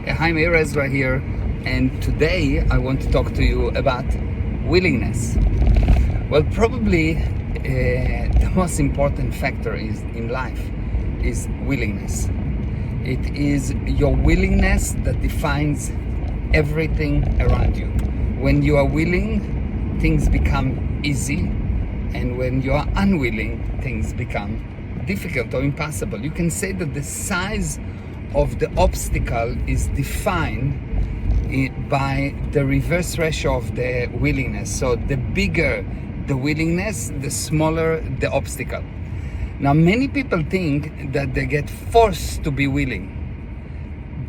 Hi, Meir Ezra here, and today I want to talk to you about willingness. Well, probably the most important factor in life is willingness. It is your willingness that defines everything around you. When you are willing, things become easy, and when you are unwilling, things become difficult or impossible. You can say that the size of the obstacle is defined by the reverse ratio of the willingness. So the bigger the willingness, the smaller the obstacle. Now, many people think that they get forced to be willing,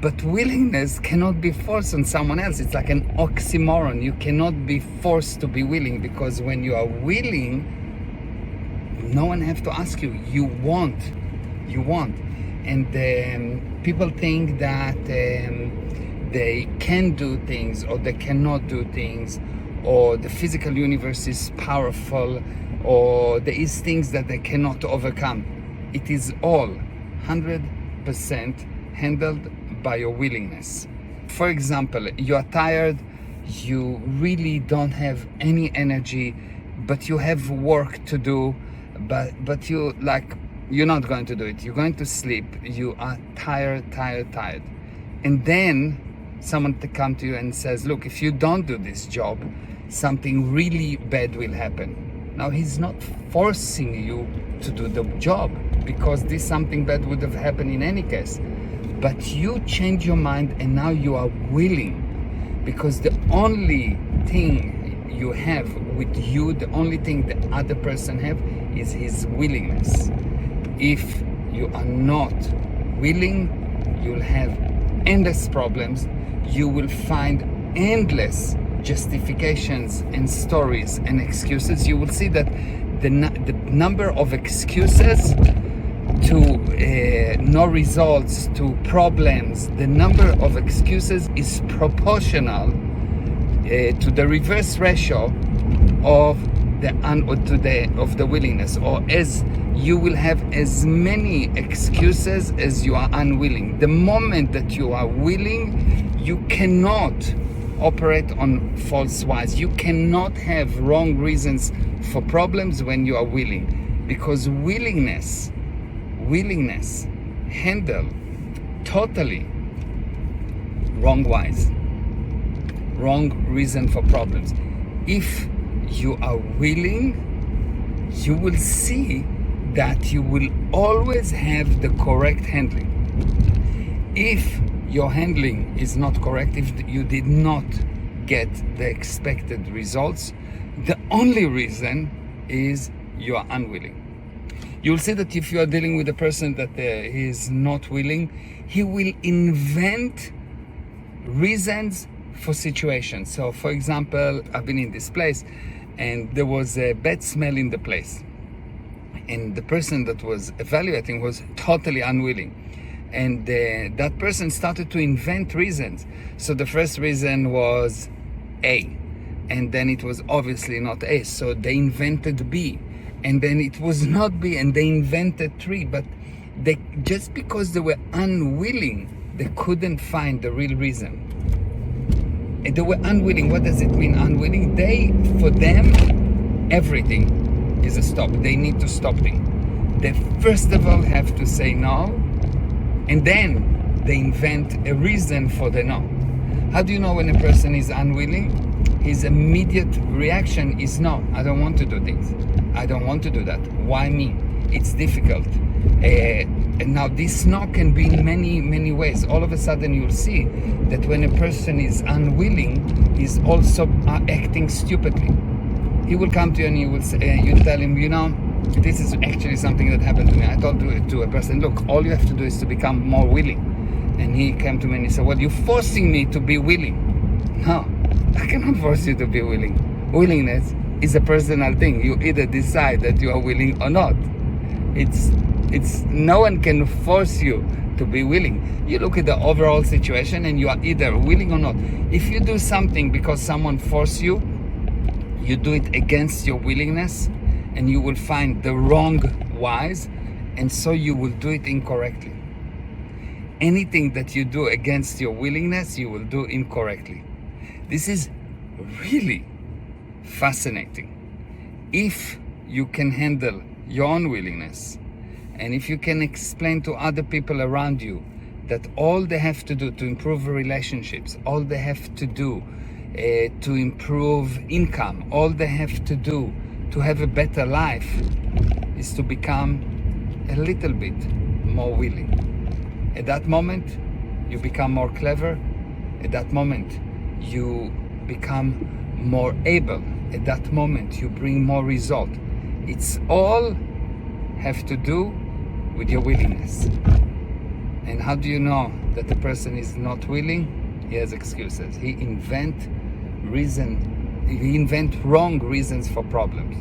but willingness cannot be forced on someone else. It's like an oxymoron. You cannot be forced to be willing, because when you are willing, no one have to ask you. You want. And people think that they can do things or they cannot do things, or the physical universe is powerful, or there is things that they cannot overcome. It is all 100% handled by your willingness. For example, you are tired, you really don't have any energy, but you have work to do, but you're not going to do it. You're going to sleep. You are tired. And then someone to come to you and says, look, if you don't do this job, something really bad will happen. Now, he's not forcing you to do the job, because this something bad would have happened in any case. But you change your mind, and now you are willing, because the only thing you have with you, the only thing the other person have, is his willingness. If you are not willing, you'll have endless problems. You will find endless justifications and stories and excuses. You will see that the number of excuses to no results, to problems, the number of excuses is proportional to the reverse ratio of the willingness, or as you will have as many excuses as you are unwilling. The moment that you are willing, you cannot operate on false whys. You cannot have wrong reasons for problems when you are willing, because willingness handle totally wrong whys, wrong reason for problems. If you are willing, you will see that you will always have the correct handling. If your handling is not correct, if you did not get the expected results, the only reason is you are unwilling. You'll see that if you are dealing with a person that he is not willing, he will invent reasons for situations. So, for example, I've been in this place and there was a bad smell in the place, and the person that was evaluating was totally unwilling, and that person started to invent reasons. So the first reason was A, and then it was obviously not A, so they invented B, and then it was not B, and they invented 3. But they, just because they were unwilling, they couldn't find the real reason. And they were unwilling. What does it mean, unwilling? For them, everything is a stop. They need to stop things. They first of all have to say no, and then they invent a reason for the no. How do you know when a person is unwilling? His immediate reaction is no, I don't want to do things. I don't want to do that. Why me? It's difficult. And now this no can be in many ways. All of a sudden you'll see that when a person is unwilling, he's also acting stupidly. He will come to you and you tell him, this is actually something that happened to me. I told to a person, look, all you have to do is to become more willing. And he came to me and he said, well, you're forcing me to be willing. No, I cannot force you to be willing. Willingness is a personal thing. You either decide that you are willing or not. It's no one can force you to be willing. You look at the overall situation and you are either willing or not. If you do something because someone forced you, you do it against your willingness, and you will find the wrong whys, and so you will do it incorrectly. anything that you do against your willingness, you will do incorrectly. This is really fascinating. If you can handle your unwillingness, and if you can explain to other people around you that all they have to do to improve relationships, all they have to do to improve income, all they have to do to have a better life is to become a little bit more willing. At that moment, you become more clever. At that moment, you become more able. At that moment, you bring more result. It's all have to do with your willingness. And how do you know that the person is not willing? He has excuses. He invent wrong reasons for problems.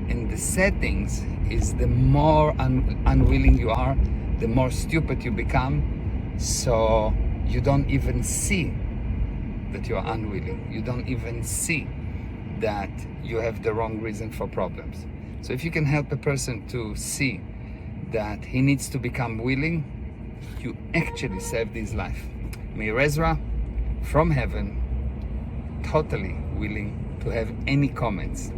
And the sad things is the more unwilling you are, the more stupid you become. So you don't even see that you are unwilling. You don't even see that you have the wrong reason for problems. So if you can help a person to see that he needs to become willing, you actually saved his life. Meir Ezra from heaven, totally willing to have any comments